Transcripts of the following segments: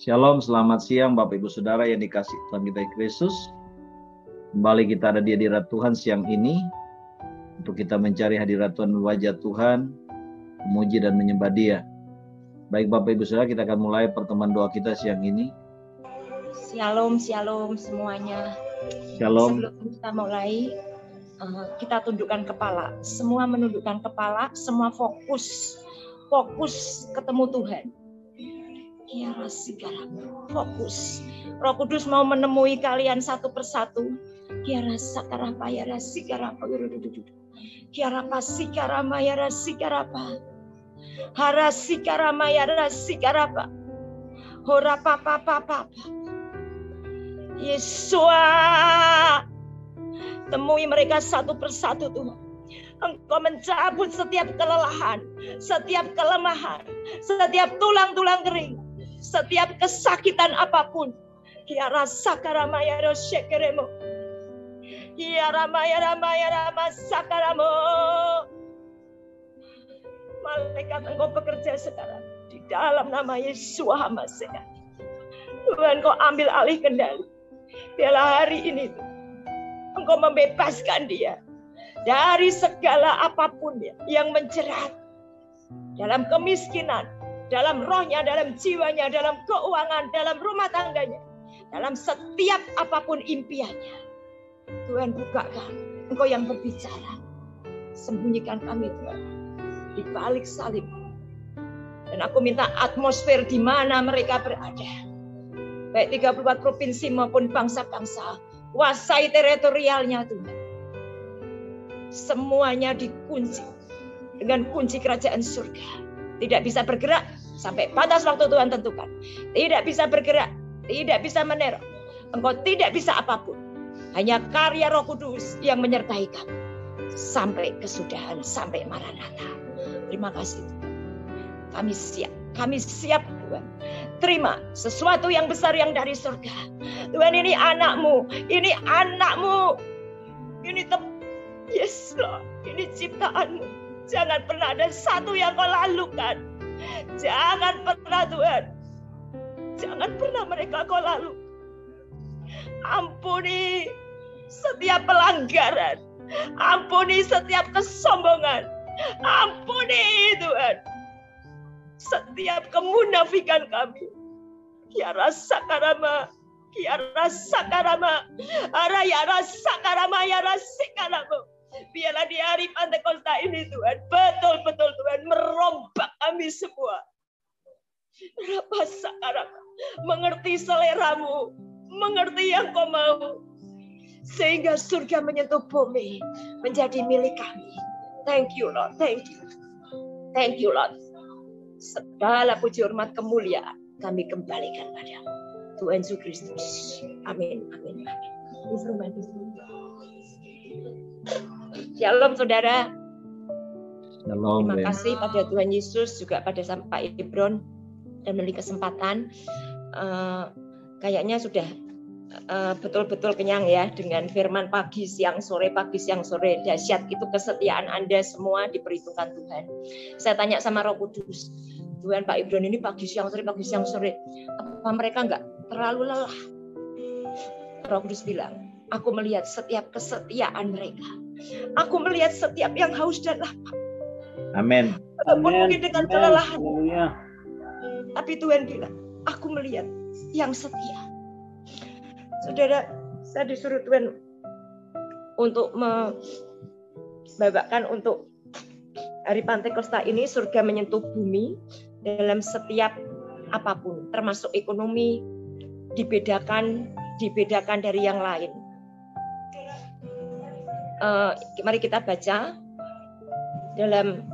Shalom, selamat siang Bapak Ibu Saudara yang dikasih Tuhan kita Yesus. Kembali kita ada di hadirat Tuhan siang ini untuk kita mencari hadirat Tuhan, wajah Tuhan, memuji dan menyembah Dia. Baik Bapak Ibu Saudara, kita akan mulai pertemuan doa kita siang ini. Shalom, shalom semuanya. Shalom. Sebelum kita mulai, kita tundukkan kepala. Semua menundukkan kepala, semua fokus ketemu Tuhan. Kiara sigaramu, fokus. Roh Kudus mau menemui kalian satu persatu. Kiara sakarapa ya rasikarapa, kiara pasikarama ya rasikarapa, harasikarama ya rasikarapa, hora papa papa. Yesua, temui mereka satu persatu Tuhan. Engkau mencabut setiap kelelahan, setiap kelemahan, setiap tulang-tulang kering, setiap kesakitan apapun. Kiara sakarama ya roshekeremo, kiara maya rama sakaramo. Malaikat Engkau bekerja sekarang di dalam nama Yesus Hamasiah. Tuhan, Engkau ambil alih kendali. Biarlah hari ini Engkau membebaskan dia dari segala apapun yang menjerat dalam kemiskinan, dalam rohnya, dalam jiwanya, dalam keuangan, dalam rumah tangganya, dalam setiap apapun impiannya. Tuhan, bukakan, Engkau yang berbicara. Sembunyikan kami Tuhan di balik salib. Dan aku minta atmosfer di mana mereka berada, baik 34 provinsi maupun bangsa-bangsa, kuasai teritorialnya Tuhan. Semuanya dikunci dengan kunci kerajaan surga. Tidak bisa bergerak sampai batas waktu Tuhan tentukan. Tidak bisa bergerak, tidak bisa meneror. Engkau tidak bisa apapun. Hanya karya Roh Kudus yang menyertai kami sampai kesudahan, sampai Maranatha. Terima kasih Tuhan. Kami siap Tuhan. Terima sesuatu yang besar yang dari surga. Tuhan, ini anakmu, ini anakmu. Ini yes Lord, ini ciptaanmu. Jangan pernah ada satu yang kau lalukan. Jangan pernah Tuhan. Jangan pernah mereka kau lalu. Ampuni setiap pelanggaran. Ampuni setiap kesombongan. Ampuni Tuhan setiap kemunafikan kami. Kiara sakarama, kiara sakarama, araya sakarama, ya sakarama. Biarlah di hari Pentakosta ini Tuhan, betul-betul Tuhan merombak kami semua. Rapa sakarama, mengerti seleramu, mengerti yang kau mau, sehingga surga menyentuh bumi menjadi milik kami. Thank you Lord, thank you. Thank you Lord. Segala puji hormat kemuliaan kami kembalikan padamu, Tuhan Yesus Kristus. Amin, amin, amin. Shalom saudara. Shalom. Terima kasih pada Tuhan Yesus, juga pada Pak Ibron dan memberi kesempatan. Kayaknya sudah betul-betul kenyang ya dengan firman pagi siang sore dahsyat itu kesetiaan Anda semua diperhitungkan Tuhan. Saya tanya sama Roh Kudus, Tuhan, Pak Ibron ini pagi siang sore apa mereka enggak terlalu lelah? Roh Kudus bilang, aku melihat setiap kesetiaan mereka. Aku melihat setiap yang haus dan lapar. Amin. Walaupun mungkin dengan kelelahan. Tapi Tuhan bilang, aku melihat yang setia. Saudara, saya disuruh Tuhan untuk membawakan untuk hari Pentakosta ini surga menyentuh bumi dalam setiap apapun, termasuk ekonomi dibedakan dari yang lain. Mari kita baca dalam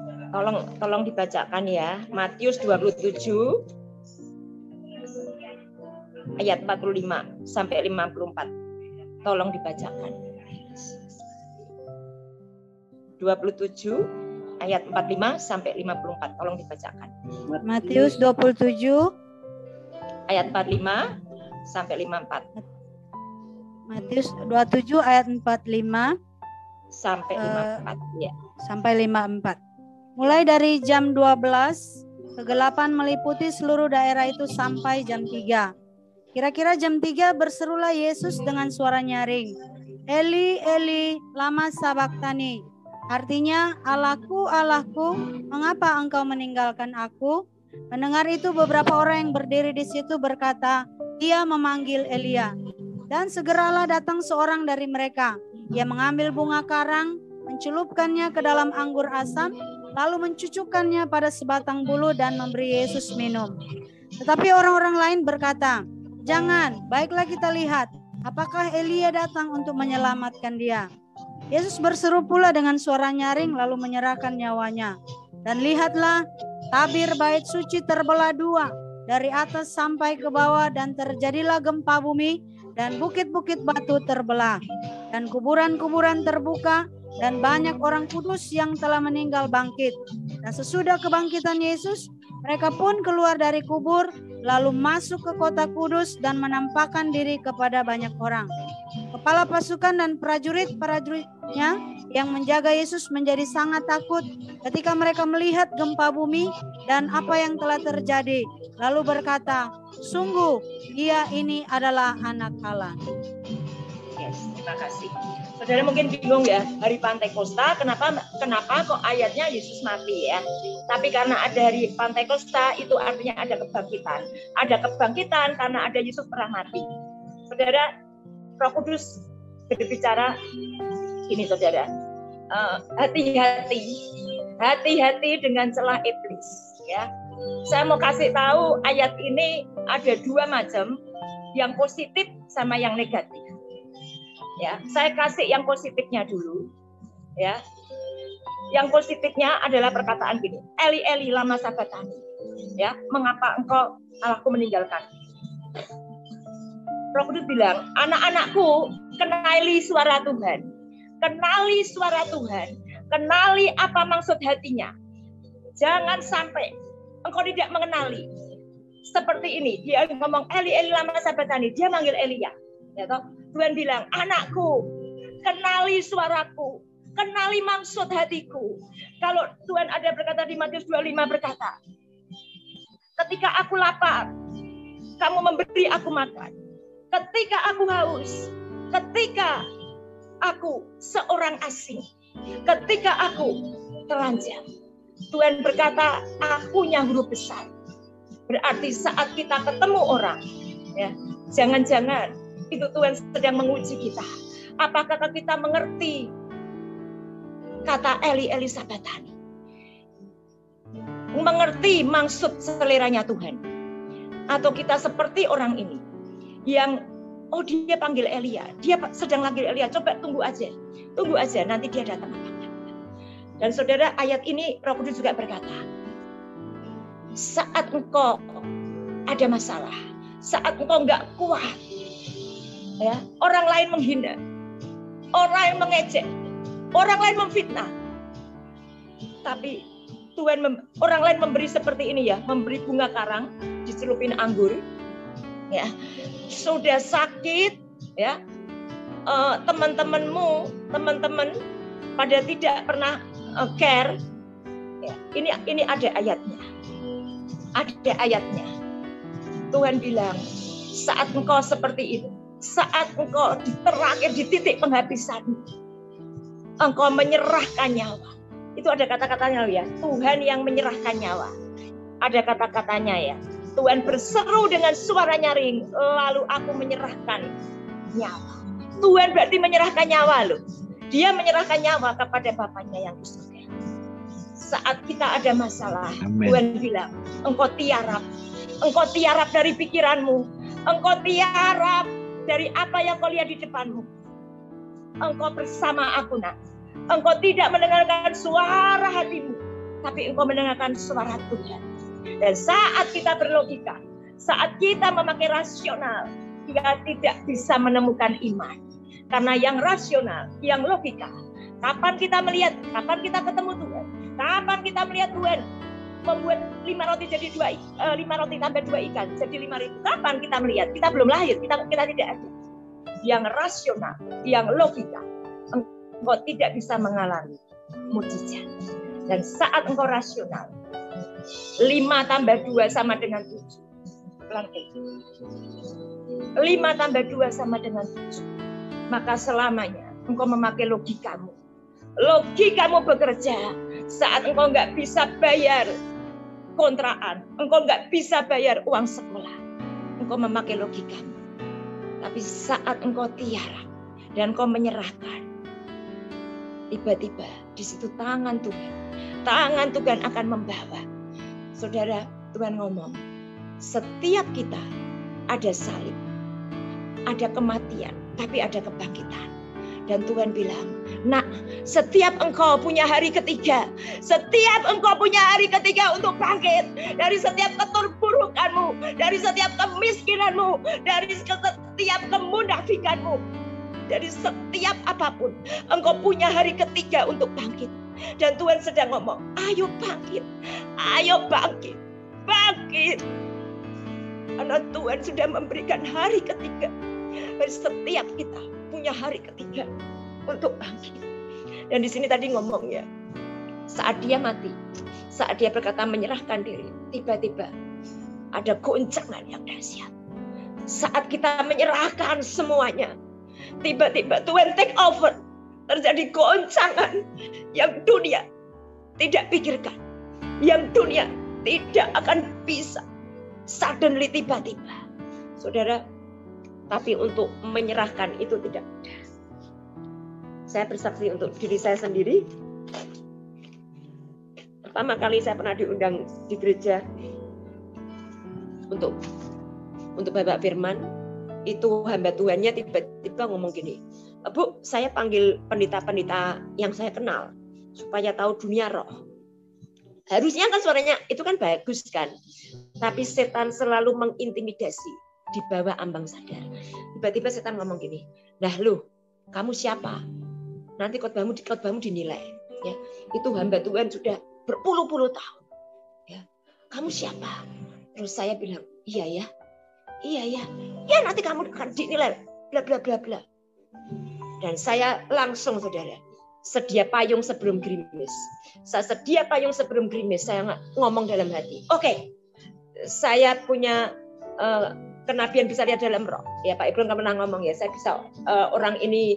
tolong dibacakan ya, Matius 27 ayat 45 sampai 54. Tolong dibacakan. 27 ayat 45 sampai 54. Tolong dibacakan. Matius 27 ayat 45 sampai 54. Matius 27 ayat 45 sampai 54 ya. Sampai 54. Mulai dari jam 12 Kegelapan meliputi seluruh daerah itu sampai jam 3. Kira-kira jam 3 berserulah Yesus dengan suara nyaring, Eli, Eli, lama sabachthani. Artinya, Allahku, Allahku, mengapa engkau meninggalkan aku? Mendengar itu beberapa orang yang berdiri di situ berkata, ia memanggil Elia. Dan segeralah datang seorang dari mereka. Ia mengambil bunga karang, mencelupkannya ke dalam anggur asam, lalu mencucukkannya pada sebatang bulu dan memberi Yesus minum. Tetapi orang-orang lain berkata, jangan, baiklah kita lihat, apakah Elia datang untuk menyelamatkan dia. Yesus berseru pula dengan suara nyaring lalu menyerahkan nyawanya. Dan lihatlah, tabir bait suci terbelah dua, dari atas sampai ke bawah, dan terjadilah gempa bumi, dan bukit-bukit batu terbelah, dan kuburan-kuburan terbuka, dan banyak orang kudus yang telah meninggal bangkit. Dan sesudah kebangkitan Yesus, mereka pun keluar dari kubur, lalu masuk ke kota kudus dan menampakkan diri kepada banyak orang. Kepala pasukan dan prajurit-prajuritnya yang menjaga Yesus menjadi sangat takut ketika mereka melihat gempa bumi dan apa yang telah terjadi. Lalu berkata, sungguh dia ini adalah anak Allah. Yes, terima kasih. Saudara mungkin bingung ya, hari Pantekosta kenapa kok ayatnya Yesus mati ya? Tapi karena ada hari Pantekosta itu artinya ada kebangkitan. Ada kebangkitan karena ada Yesus pernah mati. Saudara, Roh Kudus berbicara ini saudara, hati-hati dengan celah iblis ya. Saya mau kasih tahu ayat ini ada dua macam, yang positif sama yang negatif. Ya, saya kasih yang positifnya dulu. Ya, yang positifnya adalah perkataan gini, Eli Eli lama sabachthani. Ya, mengapa engkau Allahku meninggalkan? Roh Kudus bilang, anak-anakku, kenali suara Tuhan. Kenali suara Tuhan. Kenali apa maksud hatinya. Jangan sampai engkau tidak mengenali. Seperti ini, dia ngomong Eli Eli lama sabachthani, dia manggil Elia. Ya toh? Tuhan bilang, anakku, kenali suaraku, kenali maksud hatiku. Kalau Tuhan ada berkata di Matius 25 berkata, ketika aku lapar, kamu memberi aku makan. Ketika aku haus, ketika aku seorang asing, ketika aku telanjang. Tuhan berkata, akunya huruf besar. Berarti saat kita ketemu orang, ya, jangan-jangan itu Tuhan sedang menguji kita. Apakah kita mengerti kata Eli Eli sabachthani? Mengerti maksud seleranya Tuhan? Atau kita seperti orang ini yang dia panggil Elia, dia sedang panggil Elia, coba tunggu aja nanti dia datang. Dan saudara, ayat ini Roh Kudus juga berkata, saat engkau ada masalah, saat engkau nggak kuat, ya, orang lain menghina, orang lain mengejek, orang lain memfitnah, tapi orang lain memberi seperti ini ya, memberi bunga karang, dicelupin anggur, ya, sudah sakit, ya, teman-teman pada tidak pernah care, ya, ini ada ayatnya. Tuhan bilang, saat engkau seperti itu, saat engkau terakhir di titik penghabisan, engkau menyerahkan nyawa. Itu ada kata-katanya ya, Tuhan yang menyerahkan nyawa. Ada kata-katanya ya, Tuhan berseru dengan suara nyaring, lalu aku menyerahkan nyawa. Tuhan berarti menyerahkan nyawa loh. Dia menyerahkan nyawa kepada Bapaknya yang di surga. Saat kita ada masalah, amen. Tuhan bilang, engkau tiarap dari pikiranmu, engkau tiarap dari apa yang kau lihat di depanmu. Engkau bersama aku, nak. Engkau tidak mendengarkan suara hatimu, tapi engkau mendengarkan suara Tuhan. Dan saat kita berlogika, saat kita memakai rasional, kita tidak bisa menemukan iman. Karena yang rasional, yang logika, kapan kita melihat, kapan kita ketemu Tuhan, kapan kita melihat Tuhan membuat 5 roti jadi 5 roti tambah 2 ikan jadi 5.000. Kapan kita melihat? Kita belum lahir, kita tidak ada. Yang rasional, yang logika, engkau tidak bisa mengalami mujizat. Dan saat engkau rasional, 5 tambah 2 sama dengan 7. 5 tambah 2 sama dengan 7. Maka selamanya engkau memakai logikamu. Logikamu bekerja saat engkau nggak bisa bayar kontrakan, engkau nggak bisa bayar uang sekolah. Engkau memakai logikamu. Tapi saat engkau tiarap dan engkau menyerahkan, tiba-tiba di situ tangan Tuhan akan membawa. Saudara, Tuhan ngomong, setiap kita ada salib, ada kematian, tapi ada kebangkitan. Dan Tuhan bilang, nak, setiap engkau punya hari ketiga. Setiap engkau punya hari ketiga untuk bangkit. Dari setiap keterpurukanmu, dari setiap kemiskinanmu, dari setiap kemunafikanmu, dari setiap apapun, engkau punya hari ketiga untuk bangkit. Dan Tuhan sedang ngomong, ayo bangkit, ayo bangkit, bangkit. Karena Tuhan sudah memberikan hari ketiga. Dan setiap kita punya hari ketiga untuk bangkit. Dan di sini tadi ngomong ya, saat dia mati, saat dia berkata menyerahkan diri, tiba-tiba ada goncangan yang dahsyat. Saat kita menyerahkan semuanya, tiba-tiba Tuhan take over. Terjadi goncangan yang dunia tidak pikirkan, yang dunia tidak akan bisa suddenly tiba-tiba. Saudara, tapi untuk menyerahkan itu tidak mudah. Saya bersaksi untuk diri saya sendiri. Pertama kali saya pernah diundang di gereja untuk Bapak Firman, itu hamba Tuhannya tiba-tiba ngomong gini, Bu, saya panggil pendeta-pendeta yang saya kenal supaya tahu dunia roh. Harusnya kan suaranya itu kan bagus kan, tapi setan selalu mengintimidasi di bawah ambang sadar. Tiba-tiba setan ngomong gini, nah lu, kamu siapa? Nanti khotbahmu dinilai. Ya, itu hamba Tuhan sudah berpuluh-puluh tahun. Ya, kamu siapa? Terus saya bilang, iya ya, ya nanti kamu akan dinilai, bla bla bla bla. Dan saya langsung, saudara, sedia payung sebelum gerimis. Saya sedia payung sebelum gerimis. Saya ngomong dalam hati, oke, saya punya kenabian bisa lihat dalam roh. Ya Pak Ibrahim pernah ngomong ya, saya bisa orang ini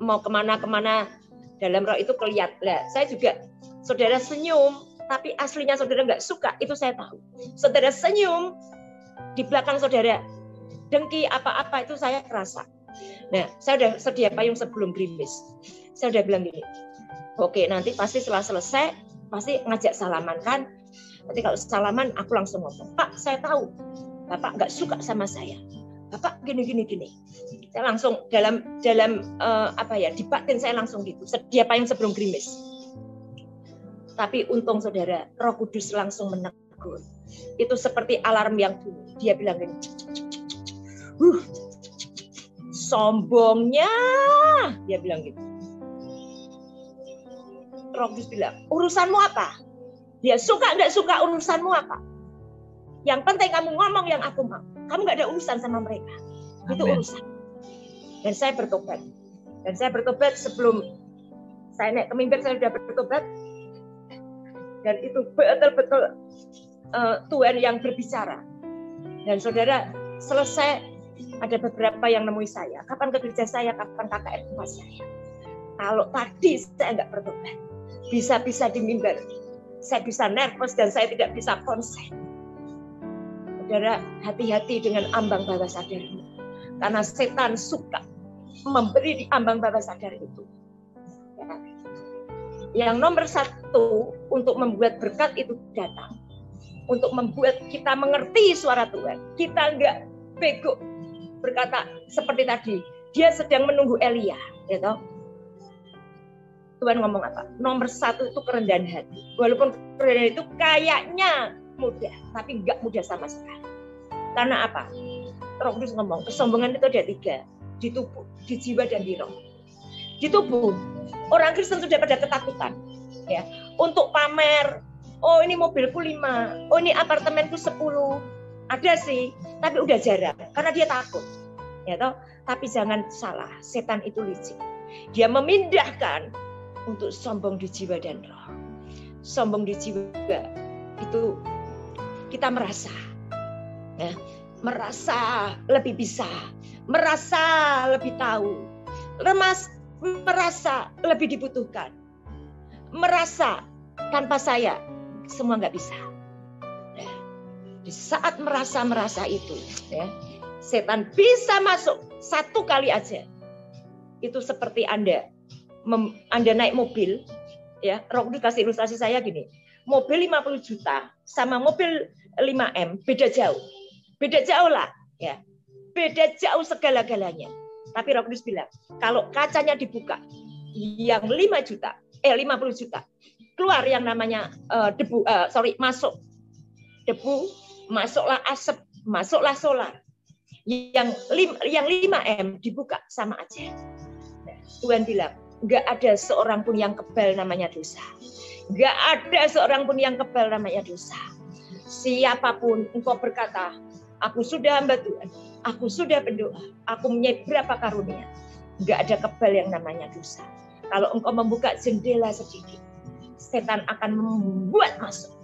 mau kemana-kemana dalam roh itu kelihatan. Lah, saya juga, saudara senyum, tapi aslinya saudara nggak suka, itu saya tahu. Saudara senyum, di belakang saudara dengki apa-apa itu saya kerasa. Nah, saya udah sedia payung sebelum gerimis. Saya udah bilang gini, oke, nanti pasti setelah selesai, pasti ngajak salaman kan. Nanti kalau salaman, aku langsung ngomong, Pak, saya tahu Bapak nggak suka sama saya. Bapak gini. Saya langsung dalam di batin saya langsung gitu, sedia payung sebelum gerimis. Tapi untung saudara, Roh Kudus langsung menegur. Itu seperti alarm yang bunyi. Dia bilang gini, sombongnya, dia bilang gitu. Roh Kudus bilang, urusanmu apa? Dia suka nggak suka urusanmu apa? Yang penting kamu ngomong yang aku mau. Kamu nggak ada urusan sama mereka. Amen. Itu urusan. Dan saya bertobat. Sebelum saya naik ke mimbar, saya sudah bertobat. Dan itu betul-betul Tuhan yang berbicara. Dan saudara, selesai ada beberapa yang nemui saya. Kapan ke gereja saya, kapan KKR rumah saya. Kalau tadi saya nggak bertobat, bisa-bisa di mimbar, saya bisa nervous dan saya tidak bisa konsen. Saudara, hati-hati dengan ambang bawah sadarmu. Karena setan suka memberi di ambang bawah sadar itu. Ya. Yang nomor satu, untuk membuat berkat itu datang. Untuk membuat kita mengerti suara Tuhan. Kita enggak bego berkata seperti tadi. Dia sedang menunggu Elia. Gitu. Tuhan ngomong apa? Nomor satu itu kerendahan hati. Walaupun kerendahan itu kayaknya mudah, tapi enggak mudah sama sekali. Karena apa? Roh Kudus ngomong, kesombongan itu ada 3. Di tubuh, di jiwa, dan di roh. Di tubuh, orang Kristen sudah pada ketakutan. Ya, untuk pamer, oh ini mobilku 5, oh ini apartemenku 10. Ada sih, tapi udah jarang. Karena dia takut. Ya toh? Tapi jangan salah, setan itu licik. Dia memindahkan untuk sombong di jiwa dan roh. sombong di jiwa itu kita merasa, ya, merasa lebih bisa, merasa lebih tahu, merasa lebih dibutuhkan, merasa tanpa saya semua nggak bisa. Nah, di saat merasa itu, ya, setan bisa masuk satu kali aja. Itu seperti Anda naik mobil, ya. Roh Kudus kasih ilustrasi saya gini, mobil 50 juta sama mobil 5M beda jauh lah, ya, beda jauh segala-galanya. Tapi Roh Kudus bilang, kalau kacanya dibuka, yang 50 juta, keluar yang namanya masuk debu, masuklah asap, masuklah solar. Yang 5M dibuka sama aja. Nah, Tuhan bilang, nggak ada seorang pun yang kebal namanya dosa. Nggak ada seorang pun yang kebal namanya dosa. Siapapun engkau berkata, aku sudah hamba Tuhan, aku sudah berdoa, aku punya berapa karunia. Nggak ada kebal yang namanya dosa. Kalau engkau membuka jendela sedikit, setan akan membuat masuk.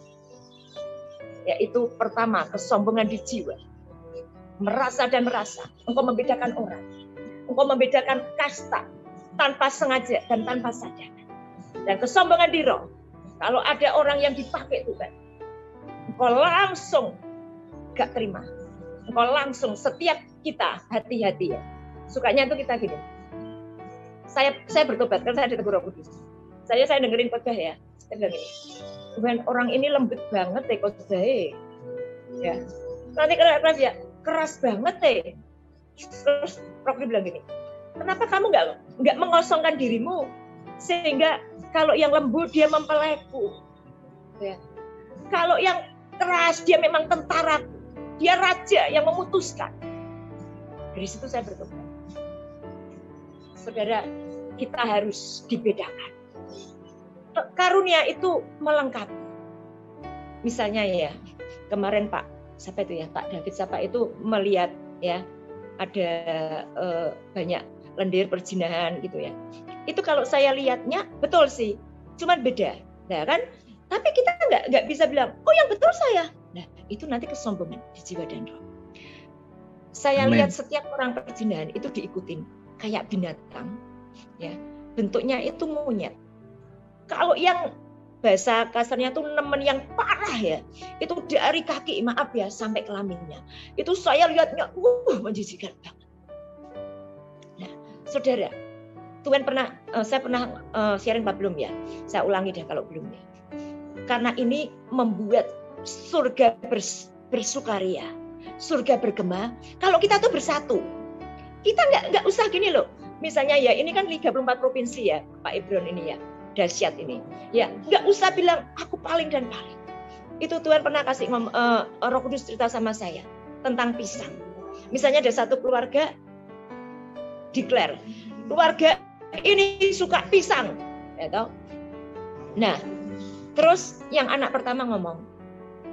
Yaitu pertama, kesombongan di jiwa. Merasa, engkau membedakan orang, engkau membedakan kasta tanpa sengaja dan tanpa sadar. Dan kesombongan di roh, kalau ada orang yang dipakai Tuhan, engkau langsung gak terima, engkau langsung, setiap kita hati-hati, ya. Sukanya itu kita gini, saya bertobat karena saya ditegur Roh Kudus. Saya dengerin khotbah, ya, saya bilang gini, Tuhan, orang ini lembut banget deh khotbahnya, ya. Nanti keras, ya, keras banget deh. Terus Roh Kudus bilang gini, kenapa kamu nggak mengosongkan dirimu sehingga kalau yang lembut dia mempelaiku, ya. Kalau yang keras dia memang tentara, dia raja yang memutuskan. Dari situ saya bertobat. Saudara, kita harus dibedakan. Karunia itu melengkapi. Misalnya, ya, kemarin Pak David Sapa itu melihat, ya, ada banyak lendir perzinahan gitu, ya. Itu kalau saya lihatnya betul sih, cuman beda, nah kan? Tapi kita nggak bisa bilang, oh yang betul saya. Nah, itu nanti kesombongan di jiwa dan roh. Saya lihat setiap orang perzinahan itu diikutin kayak binatang, ya, bentuknya itu monyet. Kalau yang bahasa kasarnya tuh nemen yang parah, ya, itu dari kaki, maaf ya, sampai kelaminnya. Itu saya lihatnya, menjijikan banget. Nah, saudara, saya pernah sharing apa belum, ya? Saya ulangi deh kalau belum, ya. Karena ini membuat surga bersukaria, surga bergema. Kalau kita tuh bersatu, kita nggak usah gini loh. Misalnya, ya, ini kan 34 provinsi, ya, Pak Ibron ini, ya. Dahsyat ini, ya, nggak usah bilang aku paling dan paling. Itu Tuhan pernah kasih Roh Kudus cerita sama saya tentang pisang. Misalnya ada satu keluarga declare, keluarga ini suka pisang, ya toh. Nah, terus yang anak pertama ngomong,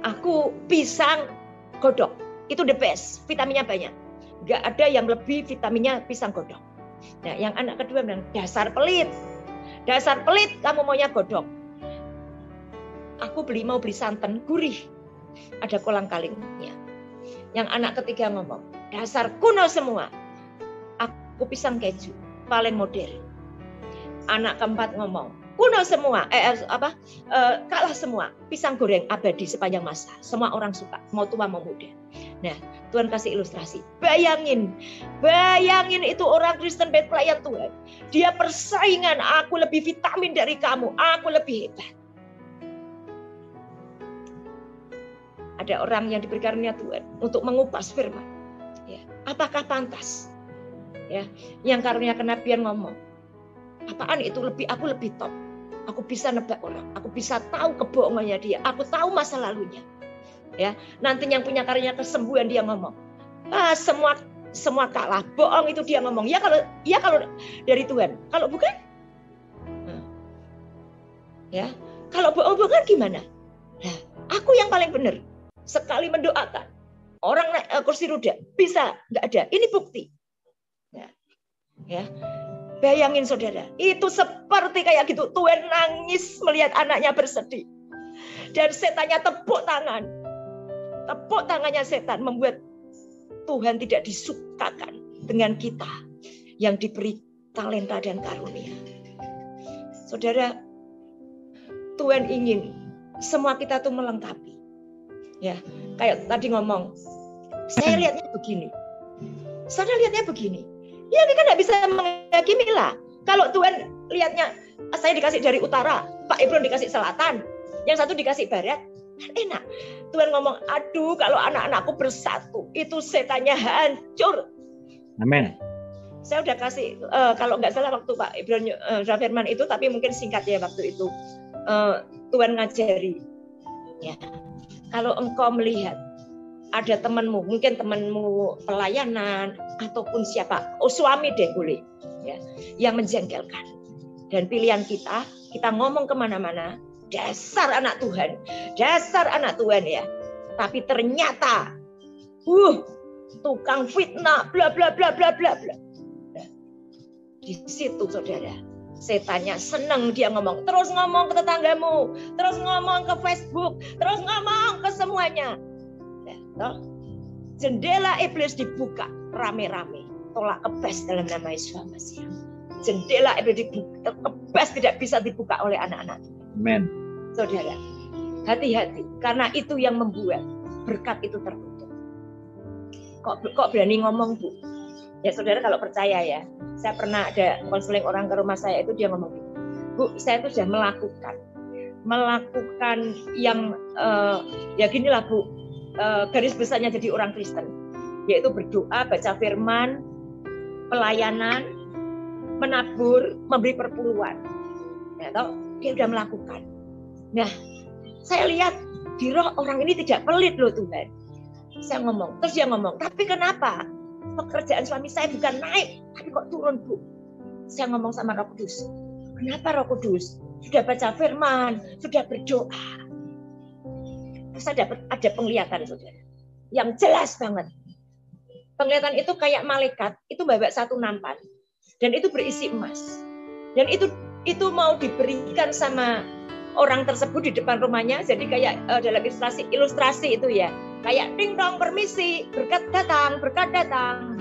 aku pisang godok, itu the best, vitaminnya banyak. Nggak ada yang lebih vitaminnya pisang godok. Nah, yang anak kedua bilang, dasar pelit. Dasar pelit, kamu maunya godok. Aku mau beli santan gurih, ada kolang-kalingnya. Yang anak ketiga ngomong, dasar kuno semua. Aku pisang keju, paling modern. Anak keempat ngomong, kuno semua, kalah semua. Pisang goreng abadi sepanjang masa. Semua orang suka, mau tua mau muda. Nah, Tuhan kasih ilustrasi. Bayangin itu orang Kristen baik pelayan Tuhan. Dia persaingan, aku lebih vitamin dari kamu, aku lebih hebat. Ada orang yang diberi karunia Tuhan untuk mengupas firman. Ya, apakah pantas? Ya, yang karunia kenabian ngomong, apaan itu aku lebih top. Aku bisa nebak orang, aku bisa tahu kebohongannya dia, aku tahu masa lalunya. Ya, nanti yang punya karunia kesembuhan dia ngomong, semua kalah, bohong itu dia ngomong. Ya kalau dari Tuhan, kalau bukan, ya, kalau bohong-bohongan gimana? Nah, aku yang paling benar. Sekali mendoakan, orang naik kursi roda bisa, nggak ada. Ini bukti. Ya, bayangin saudara, itu seperti kayak gitu. Tuhan nangis melihat anaknya bersedih. Dan setannya tepuk tangan. Tepuk tangannya setan membuat Tuhan tidak disukakan dengan kita yang diberi talenta dan karunia. Saudara, Tuhan ingin semua kita tuh melengkapi. Ya, kayak tadi ngomong, saya lihatnya begini. Saya lihatnya begini. Ya, kita nggak bisa menghakimi lah. Kalau Tuhan lihatnya, saya dikasih dari utara, Pak Ebron dikasih selatan, yang satu dikasih barat, kan enak. Tuhan ngomong, aduh kalau anak-anakku bersatu, itu setannya hancur. Amin. Saya udah kasih, kalau nggak salah waktu Pak Ebron Firman itu, tapi mungkin singkat ya waktu itu. Tuhan ngajari, ya, kalau engkau melihat ada temanmu, mungkin temanmu pelayanan ataupun siapa, suami deh boleh, ya, yang menjengkelkan. Dan pilihan kita ngomong kemana-mana, dasar anak Tuhan ya. Tapi ternyata, tukang fitnah, bla bla bla bla bla bla. Nah, di situ saudara. Setannya senang, dia terus ngomong ke tetanggamu, terus ngomong ke Facebook, terus ngomong ke semuanya. Nah, jendela iblis dibuka rame-rame, tolak kebas dalam nama Yesus Masih. Jendela iblis dibuka, kebas tidak bisa dibuka oleh anak-anak. Amen. Saudara, hati-hati, karena itu yang membuat berkat itu tertutup. Kok berani ngomong, Bu? Ya saudara kalau percaya ya, saya pernah ada konseling orang ke rumah saya itu dia ngomong gitu, Bu, saya itu sudah melakukan yang ya ginilah Bu, garis besarnya jadi orang Kristen, yaitu berdoa, baca firman, pelayanan, menabur, memberi perpuluhan. Ya, dia sudah melakukan. Nah, saya lihat di roh orang ini tidak pelit loh Tuhan. Saya ngomong, terus dia ngomong, tapi kenapa? Pekerjaan suami saya bukan naik, tapi kok turun, Bu? Saya ngomong sama Roh Kudus. Kenapa Roh Kudus? Sudah baca firman, sudah berdoa. Terus saya dapat ada penglihatan, saudara, yang jelas banget. Penglihatan itu kayak malaikat, itu bawa satu nampan, dan itu berisi emas. Dan itu mau diberikan sama orang tersebut di depan rumahnya, jadi kayak dalam ilustrasi itu ya. Kayak ding dong permisi, berkat datang,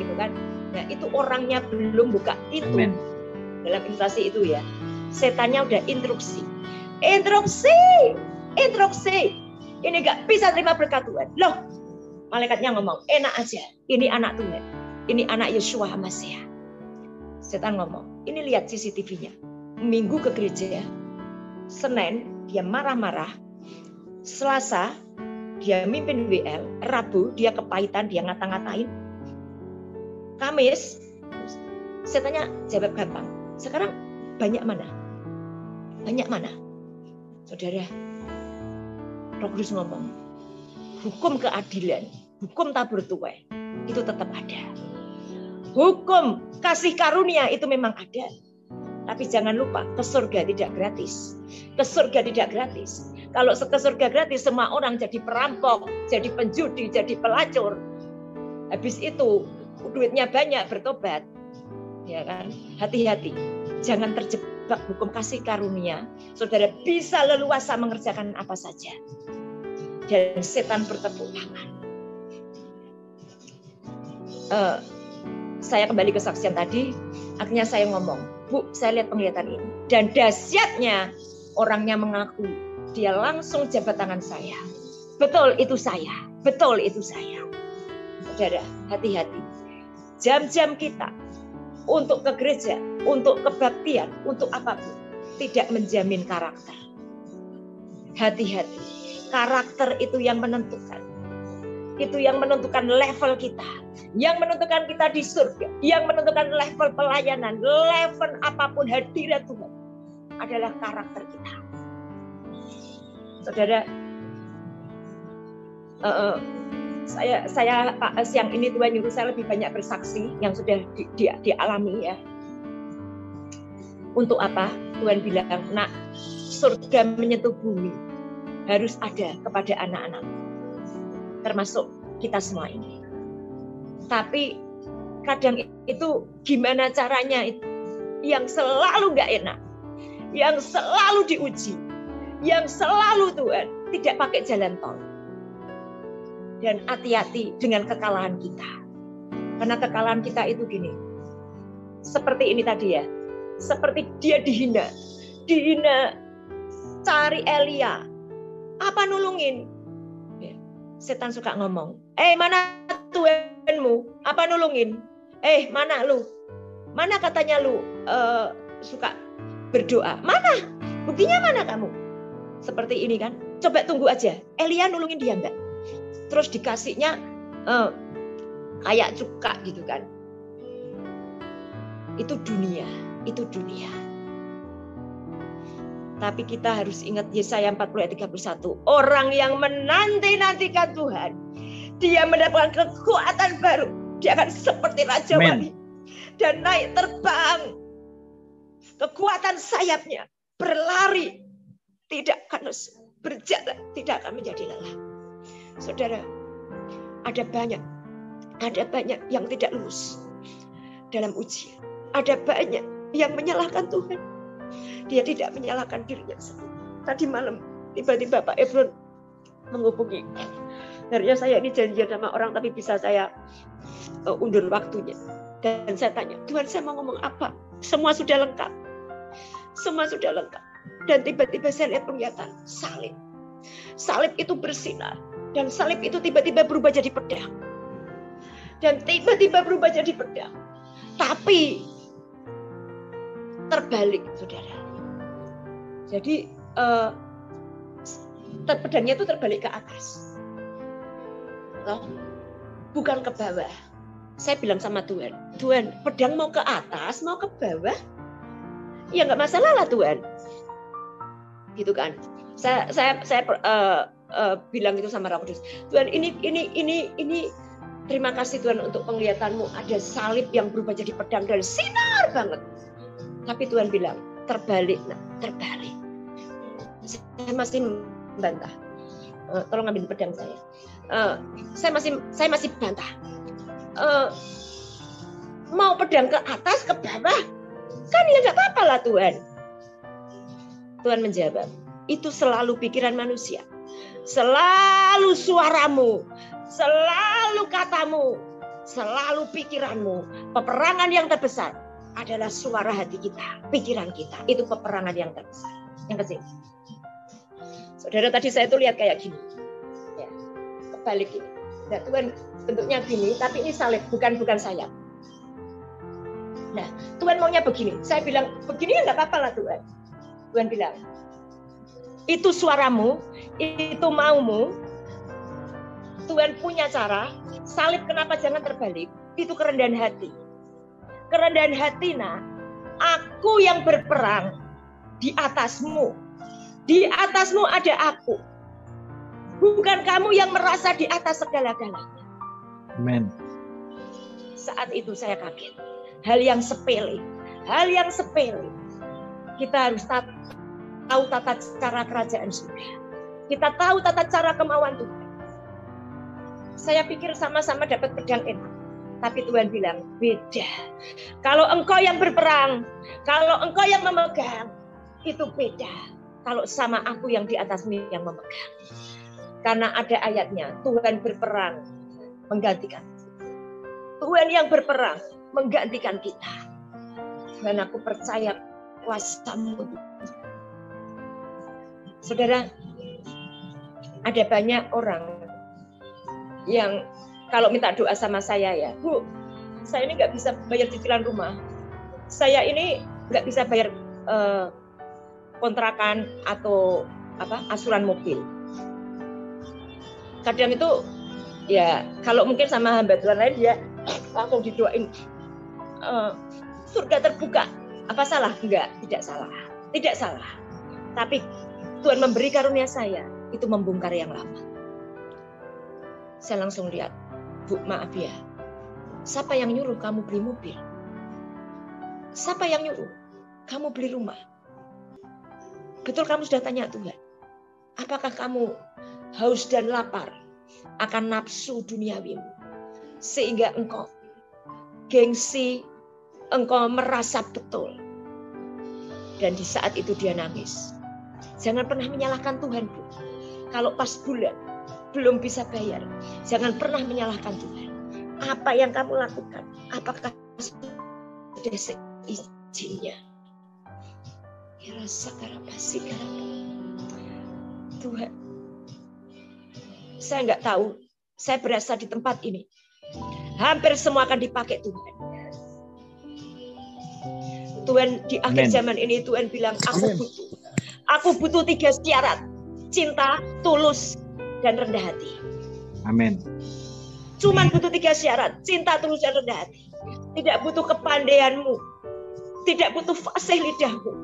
gitu kan. Nah itu orangnya belum buka itu. Amen. Dalam ilustrasi itu ya. Setannya udah instruksi. Ini gak bisa terima berkat Tuhan. Loh, malaikatnya ngomong, enak aja. Ini anak Tuhan. Ini anak Yeshua Masiah. Setan ngomong, ini lihat CCTV-nya. Minggu ke gereja, Senin dia marah-marah, Selasa dia mimpin WL, Rabu dia kepahitan, dia ngata-ngatain. Kamis, setannya jawab gampang. Sekarang banyak mana? Saudara, Roh Kudus ngomong, hukum keadilan, hukum tabur tuai, itu tetap ada. Hukum kasih karunia itu memang ada. Tapi jangan lupa, ke surga tidak gratis. Kalau ke surga gratis, semua orang jadi perampok, jadi penjudi, jadi pelacur. Habis itu, duitnya banyak, bertobat. Ya kan? Hati-hati. Jangan terjebak hukum kasih karunia. Saudara bisa leluasa mengerjakan apa saja. Dan setan bertepuk tangan. Saya kembali ke saksian tadi. Akhirnya saya ngomong, Bu, saya lihat penglihatan ini. Dan dahsyatnya, orangnya mengaku. Dia langsung jabat tangan saya. Betul itu saya. Saudara, hati-hati. Jam-jam kita untuk ke gereja, untuk kebaktian, untuk apapun, tidak menjamin karakter. Hati-hati. Karakter itu yang menentukan. Itu yang menentukan level kita. Yang menentukan kita di surga. Yang menentukan level pelayanan. Level apapun hadirat Tuhan. Adalah karakter kita. Saudara, saya siang ini Tuhan nyuruh saya lebih banyak bersaksi yang sudah dialami ya. Untuk apa? Tuhan bilang, nak, surga menyentuh bumi harus ada kepada anak-anak, termasuk kita semua ini. Tapi kadang itu gimana caranya itu yang selalu nggak enak, yang selalu diuji. Yang selalu Tuhan tidak pakai jalan tol. Dan hati-hati dengan kekalahan kita. Karena kekalahan kita itu gini. Seperti ini tadi ya. Seperti dia dihina. Dihina cari Elia. Apa nulungin? Setan suka ngomong. Mana Tuhanmu? Apa nulungin? Mana lu? Mana katanya lu suka berdoa? Mana? Buktinya mana kamu? Seperti ini kan? Coba tunggu aja. Elia nulungin dia enggak? Terus dikasihnya kayak cuka gitu kan? Itu dunia. Itu dunia. Tapi kita harus ingat Yesaya 40 ayat 31. Orang yang menanti-nantikan Tuhan, dia mendapatkan kekuatan baru. Dia akan seperti Raja Wali. Dan naik terbang. Kekuatan sayapnya. Berlari. Tidak akan berjalan. Tidak akan menjadi lelah. Saudara, ada banyak yang tidak lulus dalam ujian. Ada banyak yang menyalahkan Tuhan. Dia tidak menyalahkan dirinya sendiri. Tadi malam tiba-tiba Pak Efron menghubungi. Harusnya saya ini janjian sama orang tapi bisa saya undur waktunya. Dan saya tanya, Tuhan saya mau ngomong apa? Semua sudah lengkap. Semua sudah lengkap. Dan tiba-tiba saya lihat penglihatan salib. Salib itu bersinar. Dan salib itu tiba-tiba berubah jadi pedang. Dan tiba-tiba berubah jadi pedang. Tapi terbalik, saudara. Jadi pedangnya itu terbalik ke atas, bukan ke bawah. Saya bilang sama Tuhan, Tuhan, pedang mau ke atas, mau ke bawah, ya nggak masalah lah Tuhan, gitu kan? Saya bilang itu sama Roh Kudus, Tuhan ini terima kasih Tuhan untuk penglihatanmu, ada salib yang berubah jadi pedang dan sinar banget. Tapi Tuhan bilang terbalik, terbalik. Saya masih membantah. Tolong ambil pedang saya. Saya masih bantah. Mau pedang ke atas, ke bawah, kan ya nggak apa-apa lah Tuhan. Tuhan menjawab, itu selalu pikiran manusia, selalu suaramu, selalu katamu, selalu pikiranmu. Peperangan yang terbesar adalah suara hati kita, pikiran kita. Itu peperangan yang terbesar. Yang kesini. Saudara, tadi saya tuh lihat kayak gini. Ya, kebalik ini. Nah, Tuhan bentuknya gini, tapi ini salib, bukan sayap. Nah, Tuhan maunya begini. Saya bilang, begini ya nggak apa-apa lah Tuhan. Tuhan bilang, itu suaramu, itu maumu. Tuhan punya cara. Salib kenapa jangan terbalik? Itu kerendahan hati. Kerendahan hati, aku yang berperang di atasmu. Di atasmu ada aku. Bukan kamu yang merasa di atas segala-galanya. Amen. Saat itu saya kaget. Hal yang sepele. Hal yang sepele. Kita harus tahu tata cara kerajaan surga. Kita tahu tata cara kemauan Tuhan. Saya pikir sama-sama dapat pedang enak. Tapi Tuhan bilang, beda. Kalau engkau yang berperang, kalau engkau yang memegang, itu beda. Kalau sama aku yang di atasmu yang memegang. Karena ada ayatnya, Tuhan berperang menggantikan. Tuhan yang berperang menggantikan kita. Dan aku percaya kuasa-Mu. Saudara, ada banyak orang yang kalau minta doa sama saya ya, Bu, saya ini nggak bisa bayar cicilan rumah. Saya ini nggak bisa bayar kontrakan atau asuran mobil. Kadang itu ya kalau mungkin sama hamba Tuhan lain dia langsung didoain surga terbuka. Apa salah? Enggak, tidak salah. Tidak salah. Tapi Tuhan memberi karunia saya itu membongkar yang lama. Saya langsung lihat, Bu, maaf ya. Siapa yang nyuruh kamu beli mobil? Siapa yang nyuruh kamu beli rumah? Betul kamu sudah tanya Tuhan, apakah kamu haus dan lapar akan nafsu duniawimu? Sehingga engkau gengsi, engkau merasa betul. Dan di saat itu dia nangis. Jangan pernah menyalahkan Tuhan, Bu. Kalau pas bulan belum bisa bayar, jangan pernah menyalahkan Tuhan. Apa yang kamu lakukan, apakah sudah seizinnya? Ya rasa karapasi karapa. Tuhan, saya nggak tahu. Saya berasa di tempat ini hampir semua akan dipakai Tuhan. Tuhan di akhir zaman ini Tuhan bilang, aku butuh 3 syarat: cinta, tulus, dan rendah hati. Amin. Cuman butuh 3 syarat: cinta, tulus, dan rendah hati. Tidak butuh kepandaianmu, tidak butuh fasih lidahmu.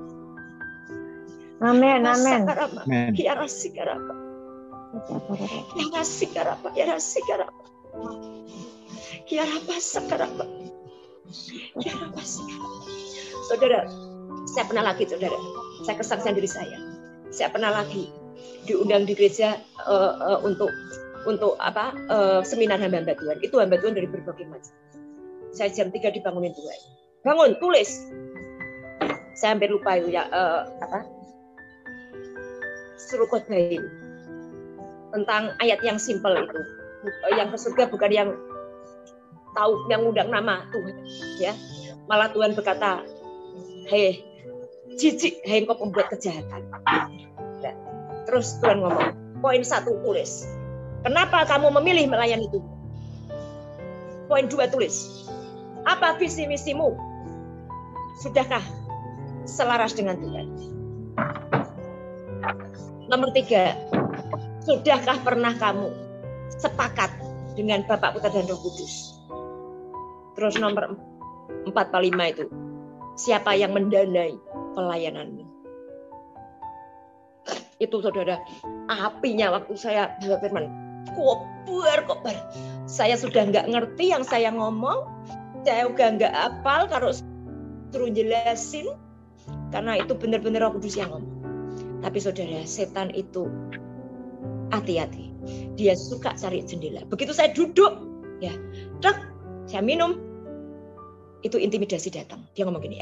Amin, amin. Ya rasikarapa. Ya rasikarapa, ya rasikarapa. Ya rapasakarapa. Ya rapasakarapa. Saudara, saya pernah lagi, saudara. Saya kesaksian diri saya. Saya pernah lagi diundang di gereja untuk seminar hamba Tuhan. Itu hamba Tuhan dari berbagai macam. Saya jam 3 dibangunin Tuhan. Bangun, tulis. Saya hampir lupa ya suruh khotbahin tentang ayat yang simpel itu. Yang ke surga bukan yang tahu, yang undang nama Tuhan, ya. Malah Tuhan berkata, hei jijik, hei engkau pembuat kejahatan. Nah, terus Tuhan ngomong, poin 1 tulis, kenapa kamu memilih melayani Tuhan? Poin 2 tulis, apa visi misimu? Sudahkah selaras dengan Tuhan? Nomor 3, sudahkah pernah kamu sepakat dengan Bapa, Putra, dan Roh Kudus? Terus nomor 4, 5 itu, siapa yang mendanai pelayananmu? Itu saudara, apinya waktu saya bawa firman, kobar. Saya sudah nggak ngerti yang saya ngomong, saya juga nggak hafal kalau suruh jelasin, karena itu benar-benar Roh Kudus yang ngomong. Tapi saudara, setan itu hati-hati, dia suka cari jendela. Begitu saya duduk, ya, saya minum, itu intimidasi datang. Dia ngomong gini,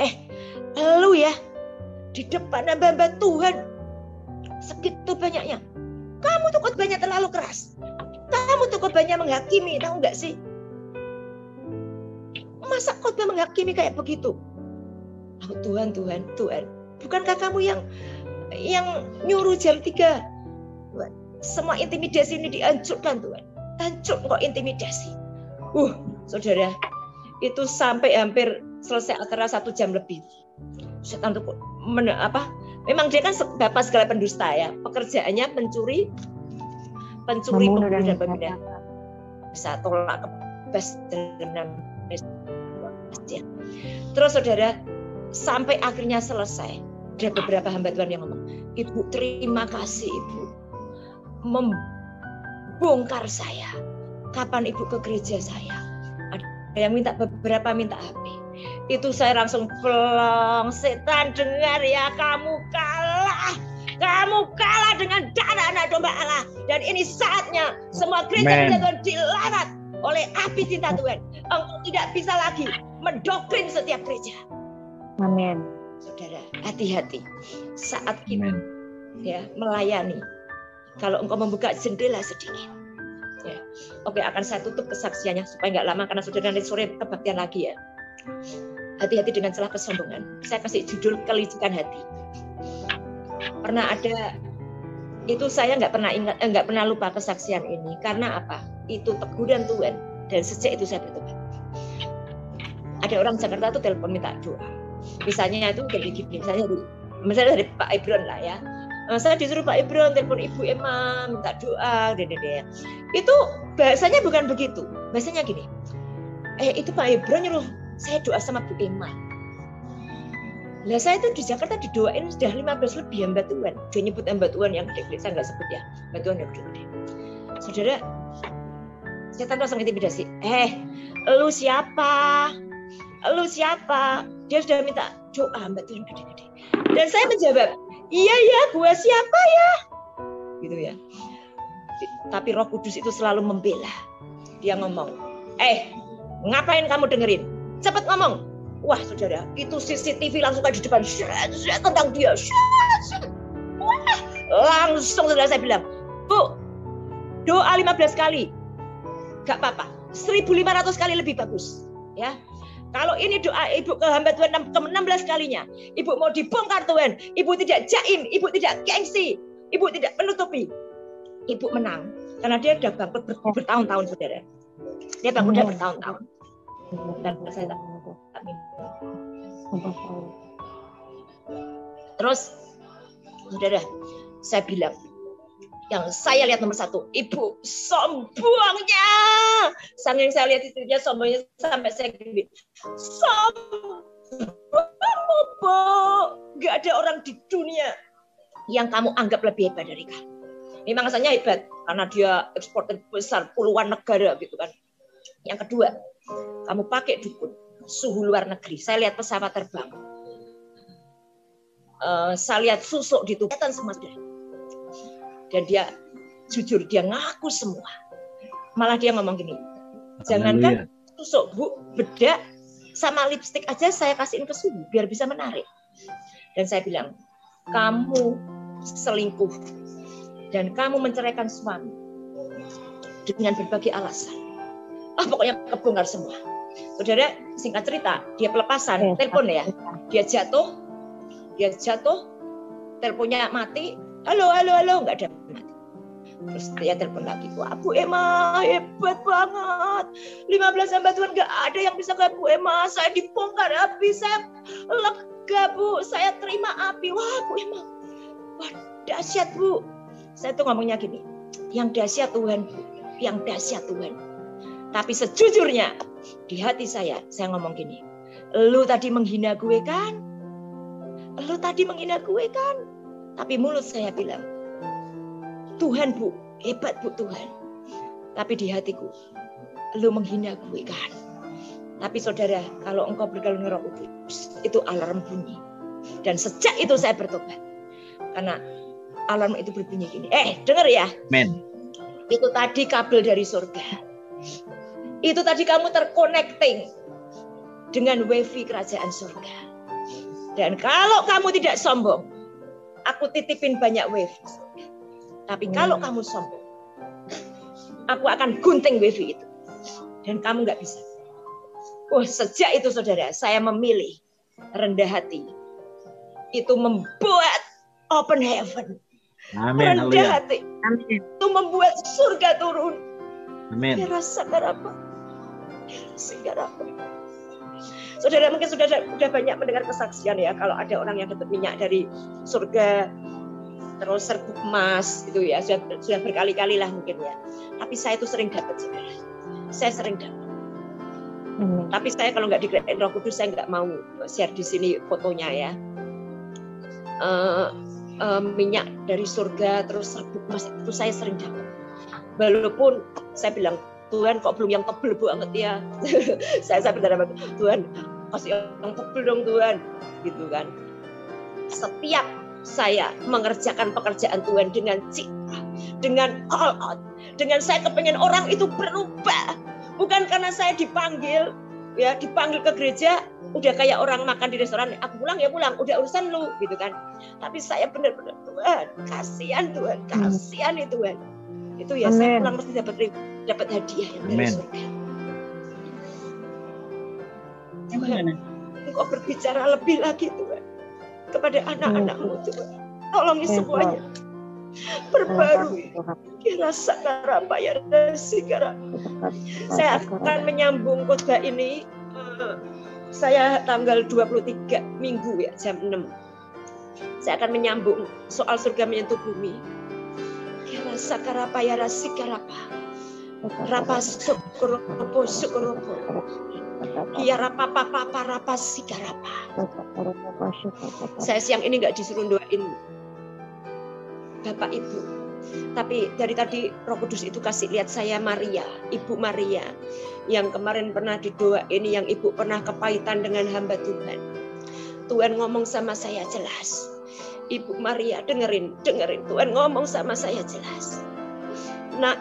lu ya di depan hamba-hamba Tuhan segitu banyaknya, kamu tuh khotbahnya terlalu keras, kamu tuh khotbahnya menghakimi, tahu nggak sih? Masa khotbah menghakimi kayak begitu? Oh, Tuhan, bukankah kamu yang nyuruh jam 3? Semua intimidasi ini dihancurkan Tuhan. Hancur kok intimidasi. Saudara, itu sampai hampir selesai acara 1 jam lebih. Setan itu memang dia kan bapak segala pendusta ya. Pekerjaannya pencuri, pembunuh dan pembina. Bisa tolak kebas dalam ya. Terus saudara, sampai akhirnya selesai. Ada beberapa hamba Tuhan yang ngomong, Ibu, terima kasih Ibu membongkar saya. Kapan Ibu ke gereja saya? Ada yang beberapa minta HP. Itu saya langsung pelong, setan dengar ya, kamu kalah dengan darah anak domba Allah. Dan ini saatnya semua gereja Tuhan dilarat oleh api cinta Tuhan. Engkau tidak bisa lagi mendoktrin setiap gereja. Amin. Saudara, hati-hati saat kita melayani. Kalau engkau membuka jendela sedikit, ya, oke, akan saya tutup kesaksiannya supaya nggak lama karena sudah nanti sore kebaktian lagi ya. Hati-hati dengan celah kesombongan. Saya kasih judul kelicikan hati. Pernah ada itu, saya nggak pernah lupa kesaksian ini. Karena apa? Itu teguran Tuhan dan sejak itu saya bertobat. Ada orang Jakarta tuh telepon minta doa. Misalnya itu kayak gini, misalnya dari Pak Ibron lah ya. Saya disuruh Pak Ibron telepon Ibu Emma minta doa, itu bahasanya bukan begitu. Bahasanya gini, itu Pak Ibron nyuruh saya doa sama Bu Emma. Lah saya itu di Jakarta didoain sudah 15 lebih hamba Tuhan. Dia nyebut hamba Tuhan yang gede-gede, saya nggak sebut ya, hamba Tuhan yang gede-gede. Saudara, setan langsung intimidasi. Lu siapa? Dia sudah minta doa hamba Tuhan gede-gede. Dan saya menjawab, iya ya, gua siapa ya? Gitu ya. Tapi Roh Kudus itu selalu membela. Dia ngomong, ngapain kamu dengerin? Cepat ngomong. Wah saudara, itu CCTV langsung di depan, tentang dia. Wah, langsung saudara saya bilang, Bu, doa 15 kali. Gak apa-apa. 1.500 kali lebih bagus. Ya. Kalau ini doa ibu ke hamba Tuhan ke-16 kalinya. Ibu mau dibongkar Tuhan. Ibu tidak jaim. Ibu tidak gengsi. Ibu tidak menutupi. Ibu menang. Karena dia sudah bangkrut bertahun-tahun, saudara. Dia bangkrut bertahun-tahun. Dan saya tak minum. Terus, saudara, saya bilang, yang saya lihat nomor 1, ibu sombongnya. Saking saya lihat itu dia sombongnya sampai saya gini. Sombongmu, Bu. Gak ada orang di dunia yang kamu anggap lebih hebat dari kamu. Memang rasanya hebat karena dia eksportir besar puluhan negara gitu kan. Yang kedua, kamu pakai dukun suhu luar negeri. Saya lihat pesawat terbang. Saya lihat susuk di tubuh semua. Dan dia jujur, dia ngaku semua. Malah dia ngomong gini, jangankan tusuk, Bu, bedak sama lipstik aja saya kasihin ke suhu biar bisa menarik. Dan saya bilang, kamu selingkuh dan kamu menceraikan suami dengan berbagai alasan. Pokoknya kebongkar semua. Saudara, singkat cerita, dia pelepasan, telepon ya. Dia jatuh, teleponnya mati. Halo, nggak ada mati. Terus dia telepon lagi, wah Bu Emma hebat banget. 15 hamba Tuhan nggak ada yang bisa kayak Bu Emma. Saya dibongkar habis, saya lega Bu, saya terima api. Wah Bu Emma, wah dahsyat Bu. Saya tuh ngomongnya gini, yang dahsyat Tuhan Bu, yang dahsyat Tuhan. Tapi sejujurnya di hati saya ngomong gini, lu tadi menghina gue kan? Lu tadi menghina gue kan? Tapi mulut saya bilang, Tuhan Bu, hebat Bu Tuhan. Tapi di hatiku, lu menghina gue kan. Tapi saudara, kalau engkau bergaul dengan Roh Kudus, itu alarm bunyi. Dan sejak itu saya bertobat. Karena alarm itu berbunyi gini. Dengar ya. Amen. Itu tadi kabel dari surga. Itu tadi kamu terconnecting dengan wifi kerajaan surga. Dan kalau kamu tidak sombong, aku titipin banyak wifi. Tapi kalau kamu sombong, aku akan gunting wifi itu. Dan kamu nggak bisa. Sejak itu saudara, saya memilih rendah hati. Itu membuat open heaven. Amin. Rendah hati. Amin. Itu membuat surga turun. Amin. Saudara, mungkin sudah banyak mendengar kesaksian ya, kalau ada orang yang dapat minyak dari surga, terus serbuk emas itu ya, sudah berkali-kali lah mungkin ya. Tapi saya itu sering dapat, saudara. Saya sering dapat. Tapi saya kalau nggak digerakkan Roh Kudus, saya nggak mau share di sini fotonya ya. Minyak dari surga, terus serbuk emas itu saya sering dapat. Walaupun saya bilang, Tuhan kok belum yang tebel banget ya. saya berkata, Tuhan kasih yang tebel dong Tuhan, gitu kan. Setiap saya mengerjakan pekerjaan Tuhan dengan cinta, dengan all out, dengan saya kepengen orang itu berubah, bukan karena saya dipanggil ke gereja, udah kayak orang makan di restoran, aku pulang ya pulang, udah urusan lu, gitu kan. Tapi saya benar-benar, Tuhan, kasihan Tuhan, kasihan nih Tuhan. Itu ya, amen. Saya pulang mesti dapat hadiah yang dari surga. Tuhan, Engkau berbicara lebih lagi Tuhan kepada anak-anak-Mu Tuhan. Tolongi semuanya. Perbarui. Kirasa karapa ya sigara. Saya akan menyambung khotbah ini. Saya tanggal 23 Minggu ya, jam 6. Saya akan menyambung soal surga menyentuh bumi. Kirasa karapa ya sikarapa. Rapa sukropo. Iya rapa sikarapa. Saya siang ini nggak disuruh doain Bapak Ibu, tapi dari tadi Roh Kudus itu kasih lihat saya Maria, Ibu Maria, yang kemarin pernah didoain, yang Ibu pernah kepahitan dengan hamba Tuhan. Tuhan ngomong sama saya jelas. Ibu Maria, dengerin, Tuhan ngomong sama saya jelas. Nah,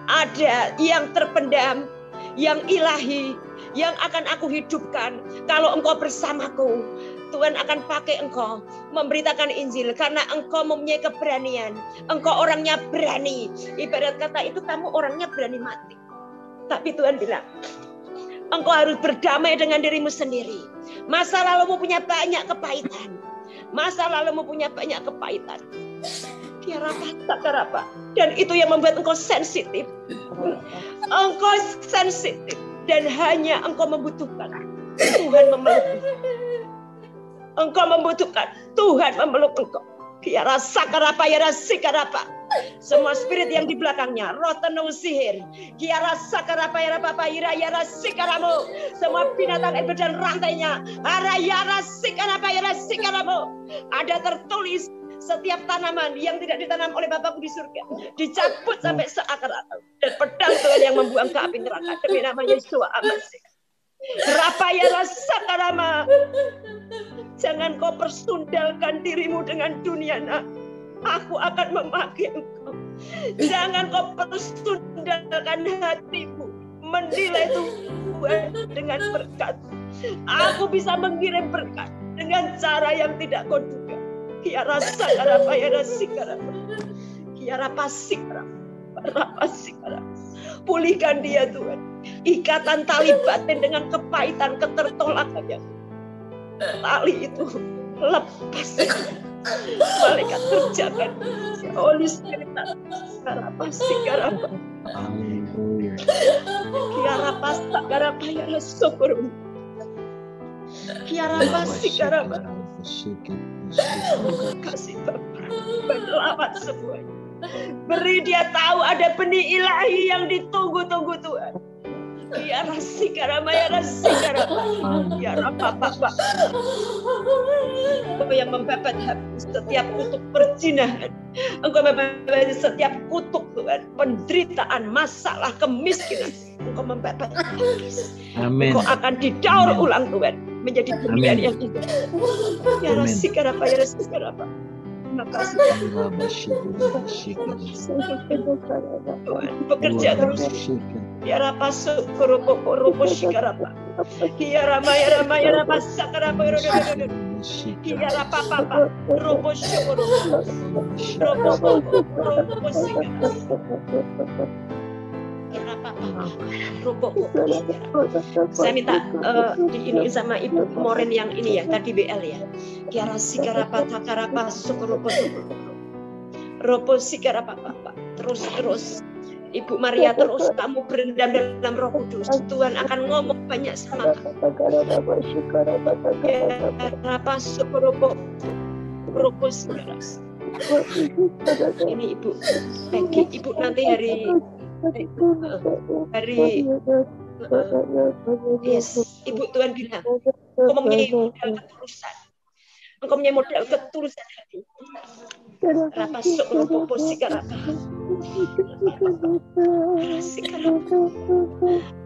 ada yang terpendam, yang ilahi, yang akan aku hidupkan kalau engkau bersamaku. Tuhan akan pakai engkau memberitakan Injil karena engkau mempunyai keberanian. Engkau orangnya berani. Ibarat kata itu kamu orangnya berani mati. Tapi Tuhan bilang, engkau harus berdamai dengan dirimu sendiri. Masa lalumu punya banyak kepahitan. Masa lalumu punya banyak kepahitan. Dan itu yang membuat engkau sensitif. Engkau sensitif. Dan hanya engkau membutuhkan Tuhan memeluk. Engkau membutuhkan Tuhan memeluk engkau. Kiara sakarapa yara sikarapa. Semua spirit yang di belakangnya, roh tenung sihir. Kiara sakarapa yara papa yara sikaramu. Semua binatang ebet dan rantainya. Ara yara sikarapa yara sikaramu. Ada tertulis setiap tanaman yang tidak ditanam oleh Bapakku di surga dicabut sampai seakar-akar. Dan pedang Tuhan yang membuang ke api neraka demi nama Yesus Amasi. Rapaya rasa karama. Jangan kau persundalkan dirimu dengan dunia, nak. Aku akan memakai engkau. Jangan kau persundalkan hatimu menilai Tuhan dengan berkat. Aku bisa mengirim berkat dengan cara yang tidak kau duga. Kiara sakarapa yara sikarapa. Kiara pasikara. Pulihkan dia Tuhan. Ikatan tali batin dengan kepahitan, ketertolakannya. Tali itu lepas. Malaikat kerjakan. Holy Spirit. Sikarapa. Kiara pasakarapa yara syukur. Kiara pasikarapa. Kasih Bapak berlawan semuanya. Beri dia tahu ada benih ilahi yang ditunggu-tunggu Tuhan. Ya rasikarama ya rasikarama. Ya Bapak. Engkau yang membabat habis setiap kutuk perzinahan. Engkau membabat setiap kutuk Tuhan. Penderitaan, masalah, kemiskinan. Engkau membabat habis. Amin. Engkau akan didaur ulang Tuhan. Menjadi dunia yang indah. Ya rasikarama ya rasikarama. Bekerja terus. Kiara pasuk rupo shikarapa. Kiara maya sakarapa. Kiara papa rupo shukuru. Rupo shikarapa. Saya minta diiniin sama Ibu Moren yang ini ya, tadi BL ya. Kiara sikarapa takarapa sukurupo ropo sikarapa papa. Terus Ibu Maria, terus kamu berendam dalam Roh Kudus. Tuhan akan ngomong banyak sama kamu. Kiara sukurupo ropo sikarapa. Ini Ibu Peggy, Ibu nanti hari yes, Ibu Tuhan bilang engkau mempunyai modal ketulusan. Engkau mempunyai modal ketulusan hati. Rapa sokropo sikarapa.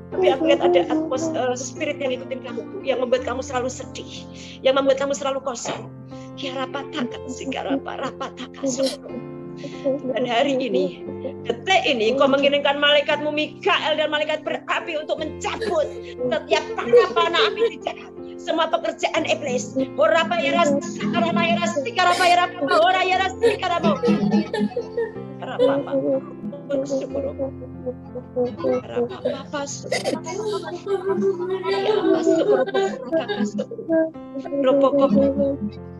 Tapi aku lihat ada atmosfer spirit yang ikutin kamu, yang membuat kamu selalu sedih, yang membuat kamu selalu kosong. Ya rapataka sikarapa, rapataka sokropo. Dan hari ini, detik ini, kau mengirimkan malaikatmu Mikael dan malaikat berapi untuk mencabut setiap panah api di jahat. Semua pekerjaan iblis. Orapa yaras, karama yaras, karama yaras, ora yaras, karama. Karama. Bersyukur.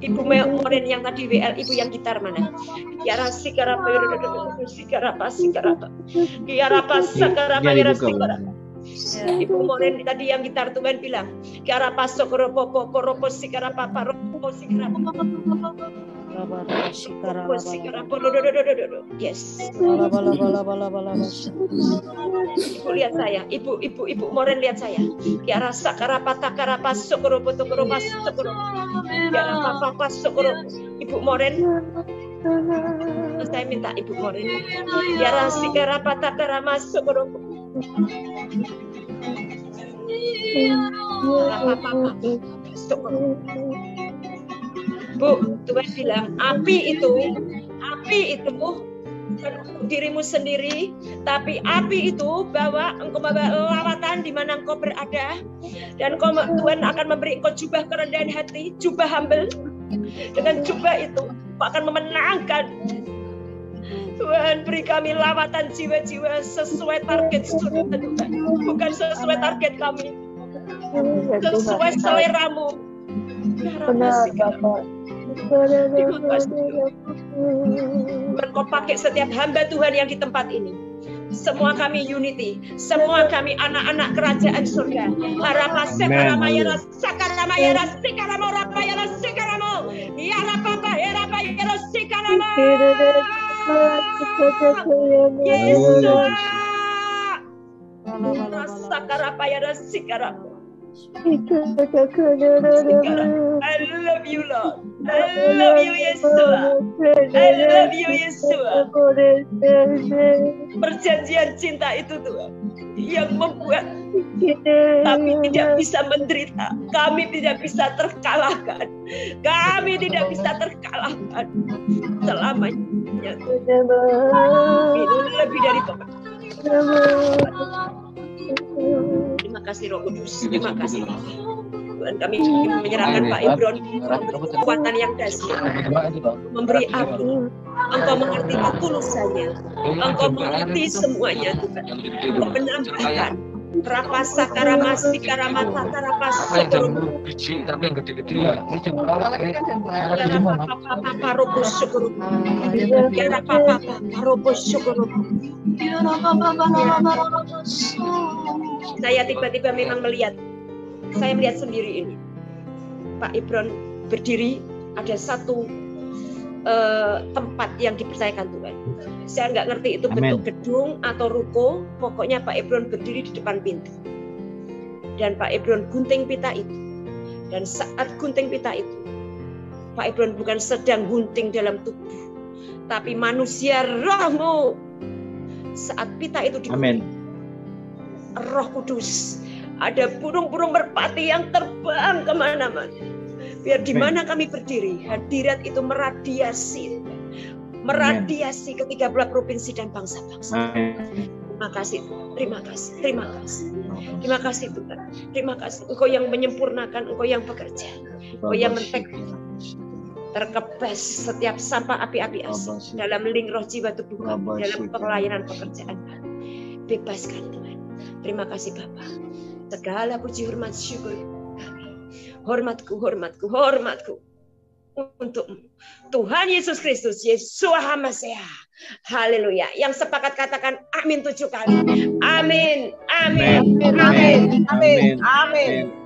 Ibu Moren yang tadi WL, Ibu yang gitar mana? Kiara sikarapa, sikarapa. Kiara sakarapa, kiara sikarapa. Ibu Moren tadi yang gitar Tuhan bilang, Kiara pasok ropo sikarapa, ropo sikarapa. Yes. Ibu lihat saya, Ibu Moren lihat saya. Kiara sakarapa takarapa sokoropo tokoropa sokoro. Kiara papa sokoro. Ibu Moren. Saya minta Ibu Moren. Kiara sikarapa takarama sokoropo. Papa sokoro. Bu, Tuhan bilang api itu dan untuk dirimu sendiri, tapi api itu engkau bawa lawatan di mana engkau berada, dan Tuhan akan memberi engkau jubah kerendahan hati, jubah humble. Dengan jubah itu engkau akan memenangkan. Tuhan, beri kami lawatan jiwa-jiwa sesuai target surga Tuhan, bukan sesuai target kami, sesuai seleramu. Benar, Bapak. Terima kasih. Engkau pakai setiap hamba Tuhan yang di tempat ini. Semua kami unity, semua kami anak-anak kerajaan surga. Harapa sekaramayara sakaramayara sekaramorapayara sekaramo. Ya Papa, ya Papa, ya sekaramo. Yesus. Sakarapayara sekaramo. I love you, Lord. I love you, Yeshua. I love you, Yeshua. Perjanjian cinta itu Tuhan yang membuat kami tidak bisa menderita, kami tidak bisa terkalahkan, kami tidak bisa terkalahkan selamanya. Itu lebih dari Bapak. Terima kasih Roh Kudus, terima kasih Tuhan. Kami menyerahkan Pak Ibron kekuatan yang dahsyat, memberi api. Engkau mengerti ketulusannya, Engkau mengerti semuanya Tuhan. Engkau menambahkan rapasa karamasi karamata karapasa tapi yang gede-gede ya saya tiba-tiba memang melihat sendiri ini Pak Ibron berdiri, ada satu tempat yang dipercayakan Tuhan. Saya nggak ngerti itu bentuk gedung atau ruko, pokoknya Pak Ibron berdiri di depan pintu. Dan Pak Ibron gunting pita itu. Dan saat gunting pita itu, Pak Ibron bukan sedang gunting dalam tubuh, tapi manusia rohmu. Saat pita itu digunting, Roh Kudus, ada burung-burung merpati yang terbang kemana-mana. Biar di mana kami berdiri, hadirat itu meradiasi ke 13 provinsi dan bangsa-bangsa. Terima kasih, terima kasih, terima kasih. Terima kasih Tuhan, terima kasih. Engkau yang menyempurnakan, Engkau yang bekerja, Engkau yang terkebas setiap sampah api-api asing dalam link roh jiwa tubuh kami, dalam pelayanan pekerjaan kami. Bebaskan Tuhan. Terima kasih Bapa. Segala puji hormat syukur hormatku untukmu Tuhan Yesus Kristus, Yeshua HaMasiah. Haleluya. Yang sepakat katakan amin 7 kali. Amin, amin, amin, amin, amin.